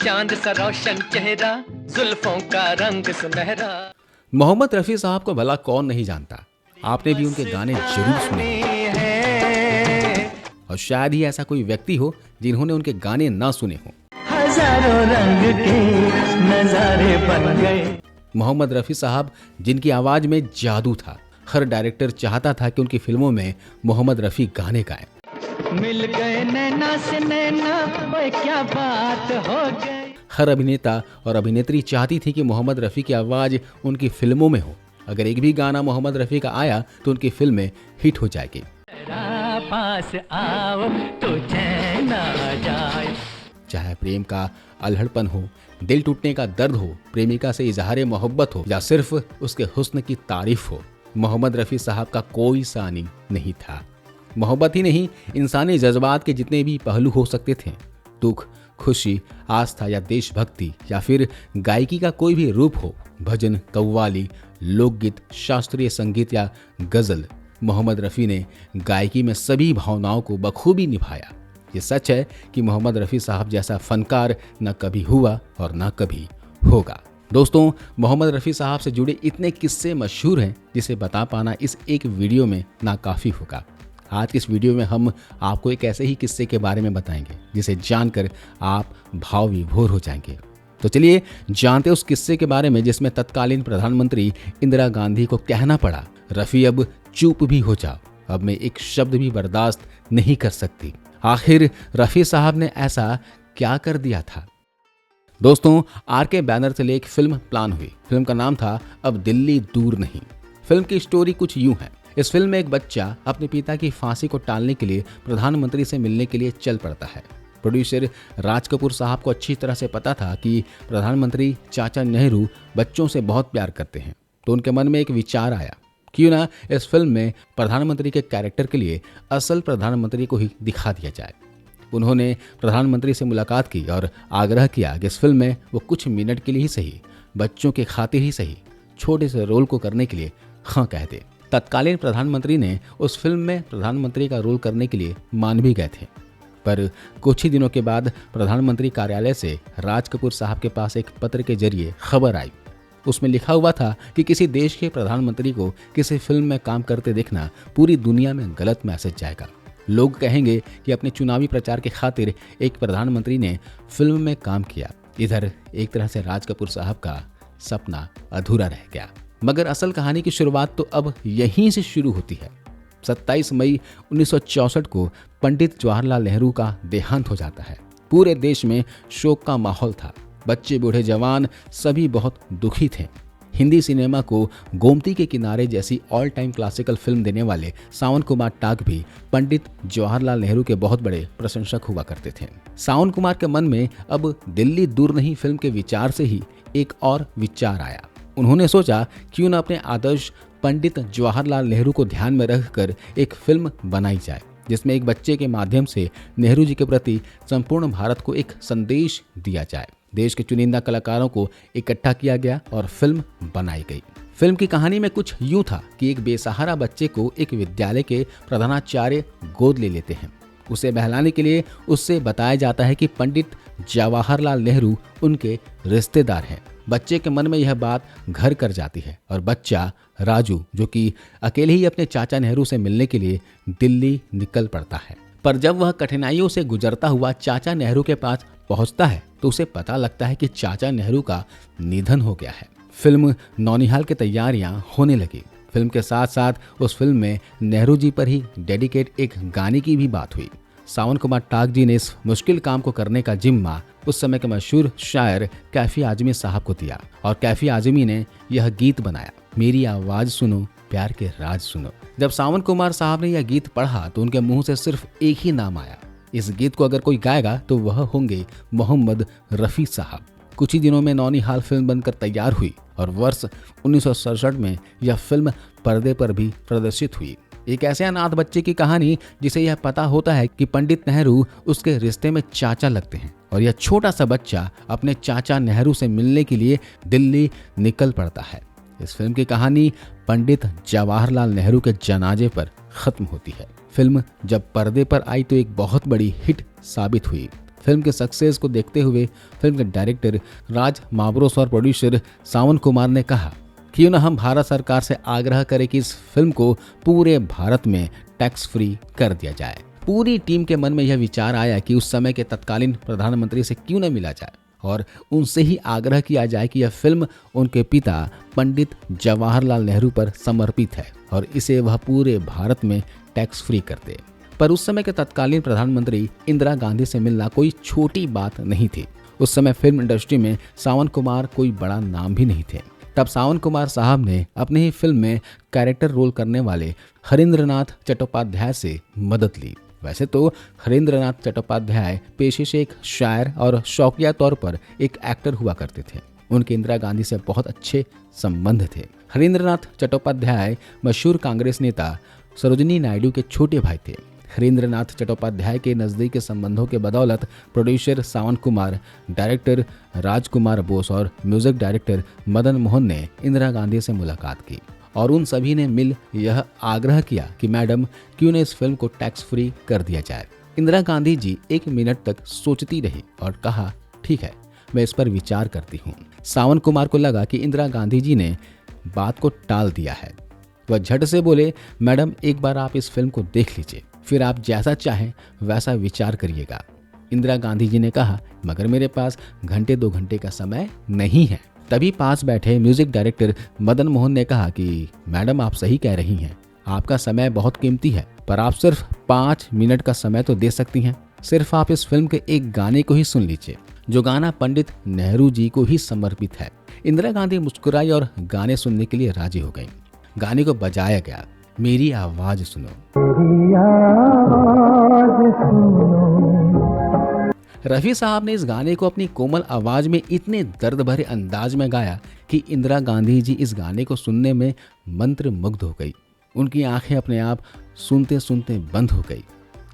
चांद सा रोशन चेहरा, जुल्फों का रंग सुनहरा। मोहम्मद रफ़ी साहब को भला कौन नहीं जानता, आपने भी उनके गाने जरूर सुने हैं। और शायद ही ऐसा कोई व्यक्ति हो जिन्होंने उनके गाने ना सुने हों। हजारों रंग के नजारे बन गए। मोहम्मद रफ़ी साहब जिनकी आवाज में जादू था, हर डायरेक्टर चाहता था कि उनकी फिल्मों में मोहम्मद रफ़ी गाने गाएं। मिल गए नैना से नैना, ओए क्या बात हो गई। हर अभिनेता और अभिनेत्री चाहती थी कि मोहम्मद रफ़ी की आवाज़ उनकी फिल्मों में हो। अगर एक भी गाना मोहम्मद रफ़ी का आया तो उनकी फिल्में हिट हो जाएगी। पास आओ तो चैन आ जाए। चाहे प्रेम का अल्हड़पन हो, दिल टूटने का दर्द हो, प्रेमिका से इजहार मोहब्बत हो या सिर्फ उसके हुस्न की तारीफ हो, मोहम्मद रफ़ी साहब का कोई सानी नहीं था। मोहब्बत ही नहीं, इंसानी जज्बात के जितने भी पहलू हो सकते थे, दुख, खुशी, आस्था या देशभक्ति या फिर गायकी का कोई भी रूप हो, भजन, कव्वाली, लोकगीत, शास्त्रीय संगीत या गजल, मोहम्मद रफ़ी ने गायकी में सभी भावनाओं को बखूबी निभाया। ये सच है कि मोहम्मद रफ़ी साहब जैसा फनकार न कभी हुआ और न कभी होगा। दोस्तों, मोहम्मद रफ़ी साहब से जुड़े इतने किस्से मशहूर हैं जिसे बता पाना इस एक वीडियो में नाकाफ़ी होगा। आज की इस वीडियो में हम आपको एक ऐसे ही किस्से के बारे में बताएंगे जिसे जानकर आप भाव विभोर हो जाएंगे। तो चलिए जानते उस किस्से के बारे में जिसमें तत्कालीन प्रधानमंत्री इंदिरा गांधी को कहना पड़ा, रफ़ी अब चुप भी हो जाओ, अब मैं एक शब्द भी बर्दाश्त नहीं कर सकती। आखिर रफ़ी साहब ने ऐसा क्या कर दिया था? दोस्तों, आर.के. बैनर से एक फिल्म प्लान हुई। फिल्म का नाम था अब दिल्ली दूर नहीं। फिल्म की स्टोरी कुछ यूं है। इस फिल्म में एक बच्चा अपने पिता की फांसी को टालने के लिए प्रधानमंत्री से मिलने के लिए चल पड़ता है। प्रोड्यूसर राज कपूर साहब को अच्छी तरह से पता था कि प्रधानमंत्री चाचा नेहरू बच्चों से बहुत प्यार करते हैं, तो उनके मन में एक विचार आया, क्यों ना इस फिल्म में प्रधानमंत्री के कैरेक्टर के लिए असल प्रधानमंत्री को ही दिखा दिया जाए। उन्होंने प्रधानमंत्री से मुलाकात की और आग्रह किया कि इस फिल्म में वो कुछ मिनट के लिए ही सही, बच्चों के खातिर ही सही, छोटे से रोल को करने के लिए हाँ कह दे। तत्कालीन प्रधानमंत्री ने उस फिल्म में प्रधानमंत्री का रोल करने के लिए मान भी गए थे, पर कुछ ही दिनों के बाद प्रधानमंत्री कार्यालय से राज कपूर साहब के पास एक पत्र के जरिए खबर आई। उसमें लिखा हुआ था कि किसी देश के प्रधानमंत्री को किसी फिल्म में काम करते देखना पूरी दुनिया में गलत मैसेज जाएगा। लोग कहेंगे कि अपने चुनावी प्रचार के खातिर एक प्रधानमंत्री ने फिल्म में काम किया। इधर एक तरह से राज कपूर साहब का सपना अधूरा रह गया। मगर असल कहानी की शुरुआत तो अब यहीं से शुरू होती है। 27 मई 1964 को पंडित जवाहरलाल नेहरू का देहांत हो जाता है। पूरे देश में शोक का माहौल था। बच्चे, बूढ़े, जवान सभी बहुत दुखी थे। हिंदी सिनेमा को गोमती के किनारे जैसी ऑल टाइम क्लासिकल फिल्म देने वाले सावन कुमार टाग भी पंडित जवाहरलाल नेहरू के बहुत बड़े प्रशंसक हुआ करते थे। सावन कुमार के मन में अब दिल्ली दूर नहीं फिल्म के विचार से ही एक और विचार आया। उन्होंने सोचा, क्यों न अपने आदर्श पंडित जवाहरलाल नेहरू को ध्यान में रखकर एक फिल्म बनाई जाए, जिसमें एक बच्चे के माध्यम से नेहरू जी के प्रति संपूर्ण भारत को एक संदेश दिया जाए। देश के चुनिंदा कलाकारों को इकट्ठा किया गया और फिल्म बनाई गई। फिल्म की कहानी में कुछ यूं था कि एक बेसहारा बच्चे को एक विद्यालय के प्रधानाचार्य गोद ले लेते हैं। उसे बहलाने के लिए उससे बताया जाता है कि पंडित जवाहरलाल नेहरू उनके रिश्तेदार हैं। बच्चे के मन में यह बात घर कर जाती है और बच्चा राजू, जो कि अकेले ही अपने चाचा नेहरू से मिलने के लिए दिल्ली निकल पड़ता है। पर जब वह कठिनाइयों से गुजरता हुआ चाचा नेहरू के पास पहुंचता है तो उसे पता लगता है कि चाचा नेहरू का निधन हो गया है। फिल्म नौनिहाल की तैयारियां होने लगी। फिल्म के साथ साथ उस फिल्म में नेहरू जी पर ही डेडिकेट एक गाने की भी बात हुई। सावन कुमार टाग जी ने इस मुश्किल काम को करने का जिम्मा उस समय के मशहूर शायर कैफी आजमी साहब को दिया और कैफी आजमी ने यह गीत बनाया, मेरी आवाज सुनो, प्यार के राज सुनो। जब सावन कुमार साहब ने यह गीत पढ़ा तो उनके मुंह से सिर्फ एक ही नाम आया। इस गीत को अगर कोई गाएगा तो वह होंगे मोहम्मद रफ़ी साहब। कुछ ही दिनों में नौनिहाल फिल्म बनकर तैयार हुई और वर्ष 1967 में यह फिल्म पर्दे पर भी प्रदर्शित हुई। एक ऐसे अनाथ बच्चे की कहानी जिसे यह पता होता है कि पंडित नेहरू उसके रिश्ते में चाचा लगते हैं और यह छोटा सा बच्चा अपने चाचा नेहरू से मिलने के लिए दिल्ली निकल पड़ता है। इस फिल्म की कहानी पंडित जवाहरलाल नेहरू के जनाजे पर खत्म होती है। फिल्म जब पर्दे पर आई तो एक बहुत बड़ी हिट साबित हुई। फिल्म के सक्सेस को देखते हुए फिल्म के डायरेक्टर राज माब्रोस और प्रोड्यूसर सावन कुमार ने कहा, क्यों न हम भारत सरकार से आग्रह करें कि इस फिल्म को पूरे भारत में टैक्स फ्री कर दिया जाए। पूरी टीम के मन में यह विचार आया कि उस समय के तत्कालीन प्रधानमंत्री से क्यों न मिला जाए और उनसे ही आग्रह किया जाए कि यह फिल्म उनके पिता पंडित जवाहरलाल नेहरू पर समर्पित है और इसे वह पूरे भारत में टैक्स फ्री कर दे। पर उस समय के तत्कालीन प्रधानमंत्री इंदिरा गांधी से मिलना कोई छोटी बात नहीं थी। उस समय फिल्म इंडस्ट्री में सावन कुमार कोई बड़ा नाम भी नहीं थे। तब सावन कुमार साहब ने अपनी ही फिल्म में कैरेक्टर रोल करने वाले हरेंद्रनाथ चट्टोपाध्याय से मदद ली। वैसे तो हरेंद्रनाथ चट्टोपाध्याय पेशे से एक शायर और शौकिया तौर पर एक एक्टर हुआ करते थे। उनके इंदिरा गांधी से बहुत अच्छे संबंध थे। हरेंद्रनाथ चट्टोपाध्याय मशहूर कांग्रेस नेता सरोजिनी नायडू के छोटे भाई थे। हरेंद्रनाथ चट्टोपाध्याय के नज़दीकी संबंधों के बदौलत प्रोड्यूसर सावन कुमार, डायरेक्टर राजकुमार बोस और म्यूजिक डायरेक्टर मदन मोहन ने इंदिरा गांधी से मुलाकात की और उन सभी ने मिल यह आग्रह किया कि मैडम क्यों न इस फिल्म को टैक्स फ्री कर दिया जाए। इंदिरा गांधी जी 1 मिनट तक सोचती रही और कहा, ठीक है, मैं इस पर विचार करती हूँ। सावन कुमार को लगा कि इंदिरा गांधी जी ने बात को टाल दिया है। वह झट से बोले, मैडम एक बार आप इस फिल्म को देख लीजिए, फिर आप जैसा चाहें वैसा विचार करिएगा। इंदिरा गांधी जी ने कहा, मगर मेरे पास 1-2 घंटे का समय नहीं है। तभी पास बैठे म्यूजिक डायरेक्टर मदन मोहन ने कहा कि मैडम आप सही कह रही हैं, आपका समय बहुत कीमती है, पर आप सिर्फ 5 मिनट का समय तो दे सकती हैं। सिर्फ आप इस फिल्म के एक गाने को ही सुन लीजिए, जो गाना पंडित नेहरू जी को ही समर्पित है। इंदिरा गांधी मुस्कुराई और गाने सुनने के लिए राजी हो गई। गाने को बजाया गया, मेरी आवाज सुनो। रफी साहब ने इस गाने को अपनी कोमल आवाज में इतने दर्द भरे अंदाज में गाया कि इंदिरा गांधी जी इस गाने को सुनने में मंत्रमुग्ध हो गई। उनकी आंखें अपने आप सुनते सुनते बंद हो गई।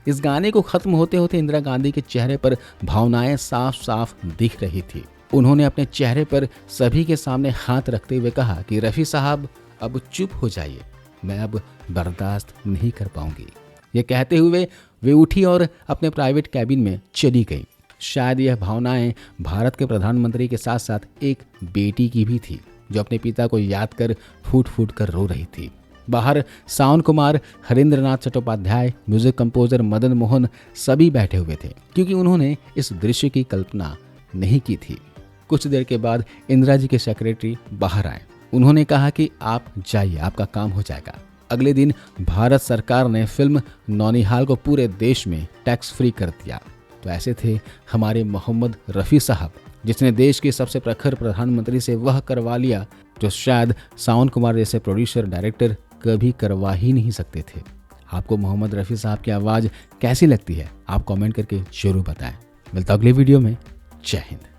इस गाने को खत्म होते होते इंदिरा गांधी के चेहरे पर भावनाएं साफ साफ दिख रही थी। उन्होंने अपने चेहरे पर सभी के सामने हाथ रखते हुए कहा कि रफी साहब अब चुप हो जाइए, मैं अब बर्दाश्त नहीं कर पाऊंगी। ये कहते हुए वे उठी और अपने प्राइवेट कैबिन में चली गई। शायद यह भावनाएं भारत के प्रधानमंत्री के साथ साथ एक बेटी की भी थी, जो अपने पिता को याद कर फूट फूट कर रो रही थी। बाहर सावन कुमार, हरेंद्रनाथ चट्टोपाध्याय, म्यूजिक कंपोजर मदन मोहन सभी बैठे हुए थे, क्योंकि उन्होंने इस दृश्य की कल्पना नहीं की थी। कुछ देर के बाद इंदिरा जी के सेक्रेटरी बाहर आए। उन्होंने कहा कि आप जाइए, आपका काम हो जाएगा। अगले दिन भारत सरकार ने फिल्म नौनिहाल को पूरे देश में टैक्स फ्री कर दिया। तो ऐसे थे हमारे मोहम्मद रफ़ी साहब, जिसने देश के सबसे प्रखर प्रधानमंत्री से वह करवा लिया जो शायद सावन कुमार जैसे प्रोड्यूसर डायरेक्टर कभी करवा ही नहीं सकते थे। आपको मोहम्मद रफ़ी साहब की आवाज़ कैसी लगती है, आप कमेंट करके जरूर बताएं। मिलता अगले वीडियो में। जय हिंद।